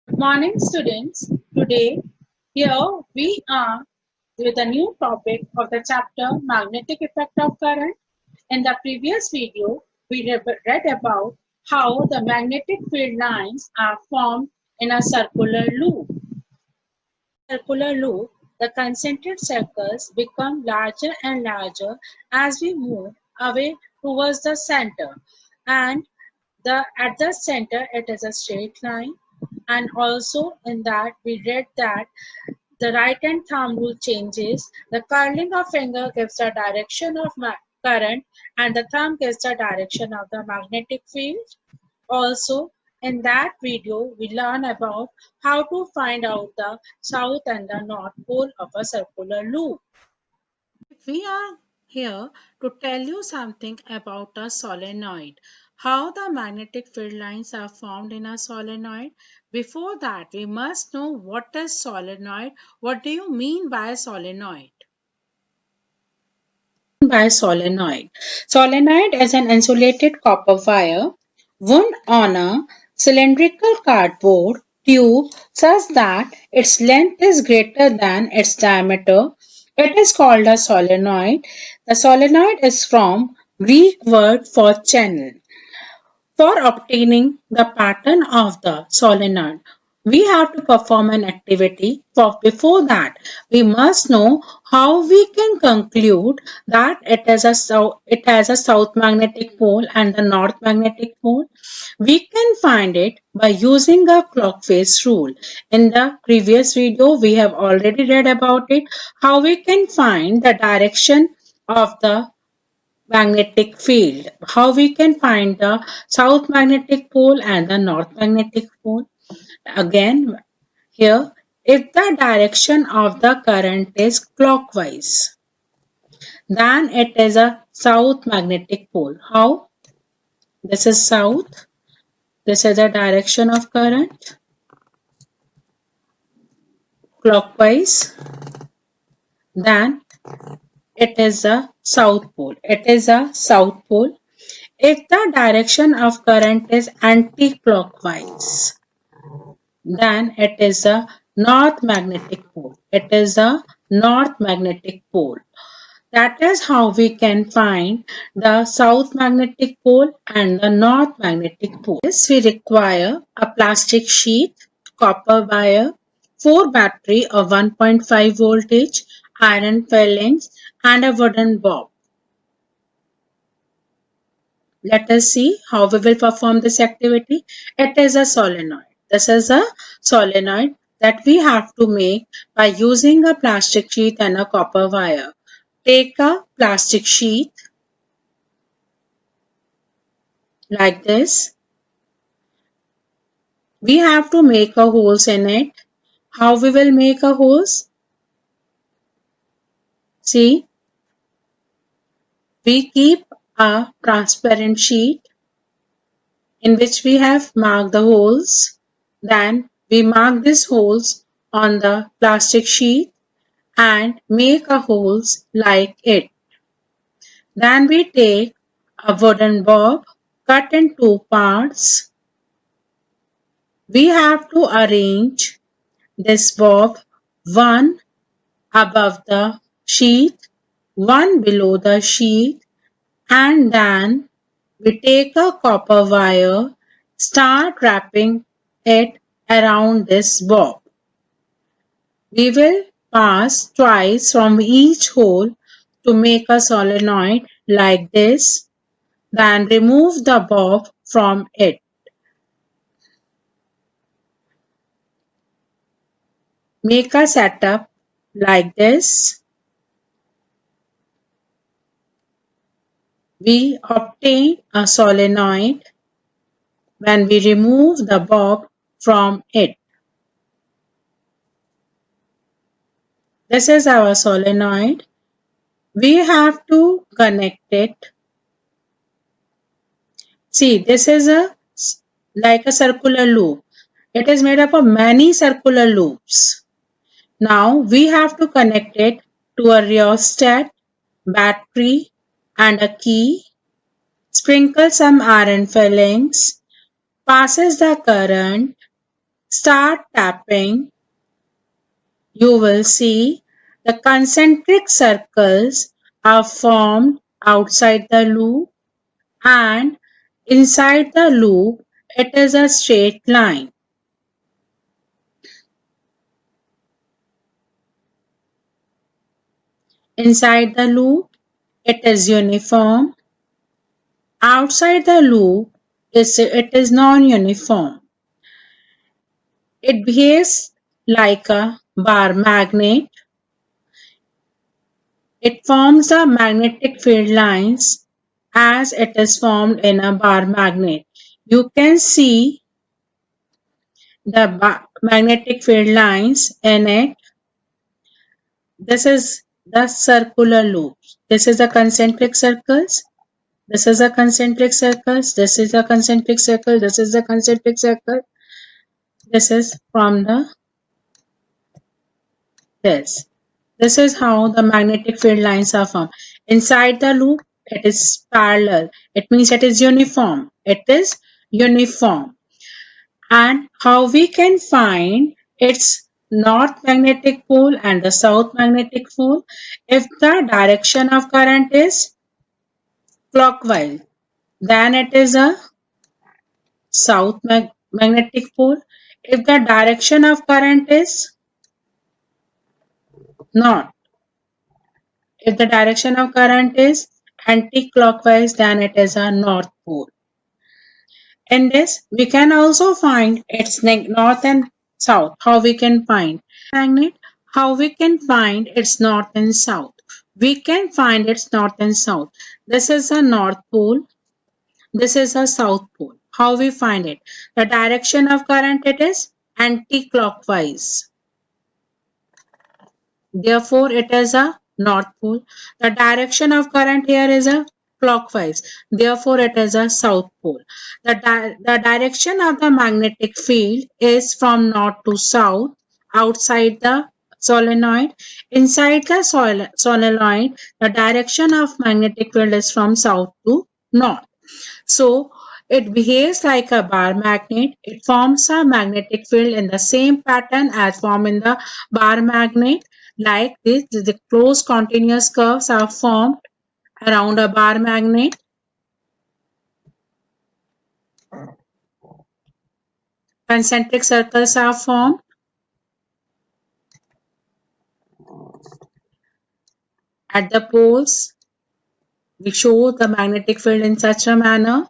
Good morning, students. Today, here we are with a new topic of the chapter Magnetic Effect of Current. In the previous video, we read about how the magnetic field lines are formed in a circular loop. Circular loop, the concentric circles become larger and larger as we move away towards the center, and at the center it is a straight line. And also in that we read that the right hand thumb rule changes. The curling of finger gives the direction of current, and the thumb gives the direction of the magnetic field. Also, in that video, we learn about how to find out the south and the north pole of a circular loop. We are here to tell you something about a solenoid, how the magnetic field lines are formed in a solenoid. Before that, we must know what is solenoid. What do you mean by solenoid? By solenoid. Solenoid is an insulated copper wire wound on a cylindrical cardboard tube such that its length is greater than its diameter. It is called a solenoid. The solenoid is from Greek word for channel. For obtaining the pattern of the solenoid, we have to perform an activity. Before that, we must know how we can conclude that it has a south magnetic pole and the north magnetic pole. We can find it by using a clockwise rule. In the previous video, we have already read about it, how we can find the direction of the magnetic field, how we can find the south magnetic pole and the north magnetic pole. Again, here, if the direction of the current is clockwise, then it is a south magnetic pole. How? This is south. This is the direction of current. Clockwise. Then it is a south pole. It is a south pole. If the direction of current is anti-clockwise, then it is a north magnetic pole. It is a north magnetic pole. That is how we can find the south magnetic pole and the north magnetic pole. This we require a plastic sheet, copper wire, 4 battery of 1.5 voltage, iron fillings, and a wooden bob. Let us see how we will perform this activity. It is a solenoid. This is a solenoid that we have to make by using a plastic sheet and a copper wire. Take a plastic sheet like this. We have to make a holes in it. How we will make a holes? See, we keep a transparent sheet in which we have marked the holes. Then we mark these holes on the plastic sheet and make a holes like it. Then we take a wooden bob, cut in 2 parts. We have to arrange this bob one above the sheet, one below the sheet, and then we take a copper wire, start wrapping it around this bob. We will pass twice from each hole to make a solenoid like this, then remove the bob from it. Make a setup like this. We obtain a solenoid when we remove the bob from it. This is our solenoid. We have to connect it. See, this is like a circular loop. It is made up of many circular loops. Now we have to connect it to a rheostat, battery, and a key. Sprinkle some iron fillings. Passes the current. start tapping, you will see the concentric circles are formed outside the loop, and inside the loop it is a straight line. Inside the loop it is uniform. Outside the loop it is non-uniform. It behaves like a bar magnet. It forms the magnetic field lines as it is formed in a bar magnet. You can see the magnetic field lines in it. This is the circular loop. This is the concentric circles. This is a concentric circles. This is a concentric circle. This is a concentric circle. This is from the this. This is how the magnetic field lines are formed. Inside the loop, it is parallel. It means it is uniform. It is uniform. And how we can find its north magnetic pole and the south magnetic pole? If the direction of current is clockwise, then it is a south magnetic pole. If the direction of current is north, if the direction of current is anti-clockwise, then it is a north pole. In this, we can also find its north and south. How we can find magnet? How we can find its north and south? We can find its north and south. This is a north pole. This is a south pole. How we find it? The direction of current, it is anti-clockwise. Therefore, it is a north pole. The direction of current here is a clockwise. Therefore, it is a south pole. The direction of the magnetic field is from north to south outside the solenoid. Inside the solenoid, the direction of magnetic field is from south to north. So, it behaves like a bar magnet. It forms a magnetic field in the same pattern as formed in the bar magnet. Like this, the closed continuous curves are formed around a bar magnet. Concentric circles are formed. At the poles, we show the magnetic field in such a manner.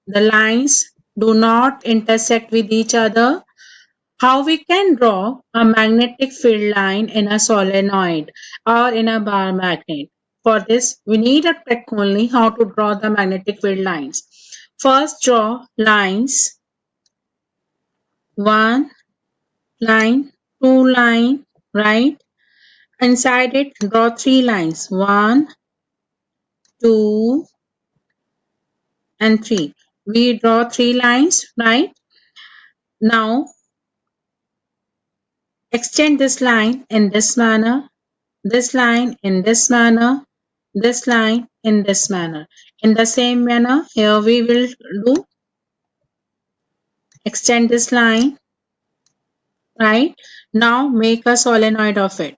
The lines do not intersect with each other. How we can draw a magnetic field line in a solenoid or in a bar magnet? For this, we need a trick only how to draw the magnetic field lines. First, draw lines. One line, two line, right? Inside it, draw three lines. One, two, and three. We draw three lines, right? Now, extend this line in this manner, this line in this manner, this line in this manner. In the same manner, here we will do extend this line, right? Now make a solenoid of it.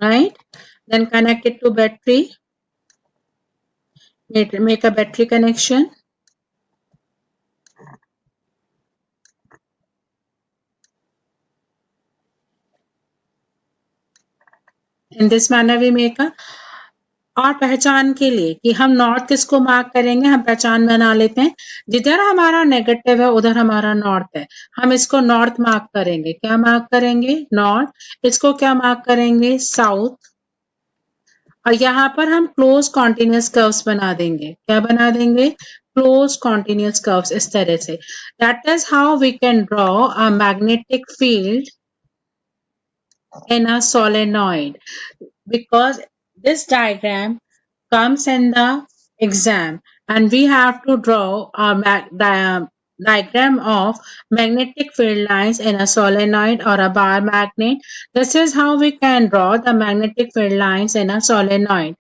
Right? Then connect it to battery. Make a battery connection. In this manner we make a और पहचान के लिए कि हम north किसको mark करेंगे, हम पहचान बना लेते हैं. जिधर हमारा नेगेटिव है उधर हमारा नॉर्थ है. हम इसको नॉर्थ मार्क करेंगे. क्या मार्क करेंगे? नॉर्थ. इसको क्या मार्क करेंगे? साउथ. और यहाँ पर हम क्लोज कॉन्टिन्यूस कर्व्स बना देंगे. क्या बना देंगे? Close continuous curves. इस तरह से. That is how we can draw a magnetic field in a solenoid, because this diagram comes in the exam and we have to draw a diagram of magnetic field lines in a solenoid or a bar magnet. This is how we can draw the magnetic field lines in a solenoid.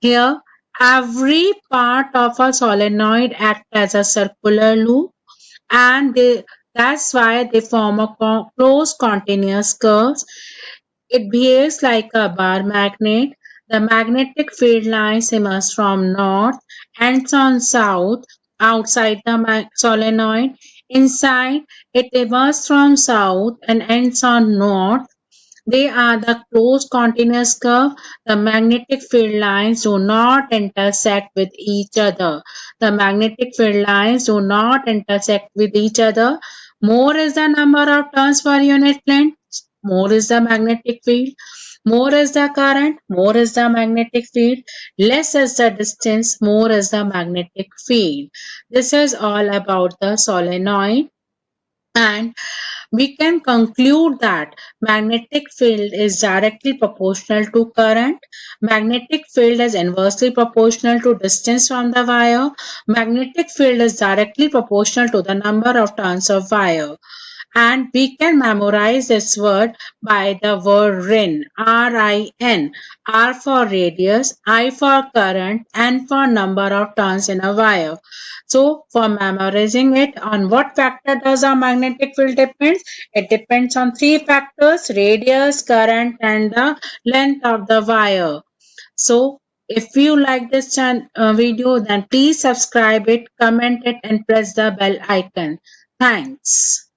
Here, every part of a solenoid acts as a circular loop, and that's why they form a closed continuous curves. It behaves like a bar magnet. The magnetic field lines emerge from north, ends on south, outside the solenoid. Inside, it emerges from south and ends on north. They are the closed continuous curve. The magnetic field lines do not intersect with each other. The magnetic field lines do not intersect with each other. More is the number of turns per unit length, more is the magnetic field. More is the current, more is the magnetic field. Less is the distance, more is the magnetic field. This is all about the solenoid. And we can conclude that magnetic field is directly proportional to current. Magnetic field is inversely proportional to distance from the wire. Magnetic field is directly proportional to the number of turns of wire. And we can memorize this word by the word RIN, R-I-N. R for radius, I for current, N for number of turns in a wire. So for memorizing it, on what factor does our magnetic field depend? It depends on three factors: radius, current, and the length of the wire. So if you like this video, then please subscribe it, comment it, and press the bell icon. Thanks.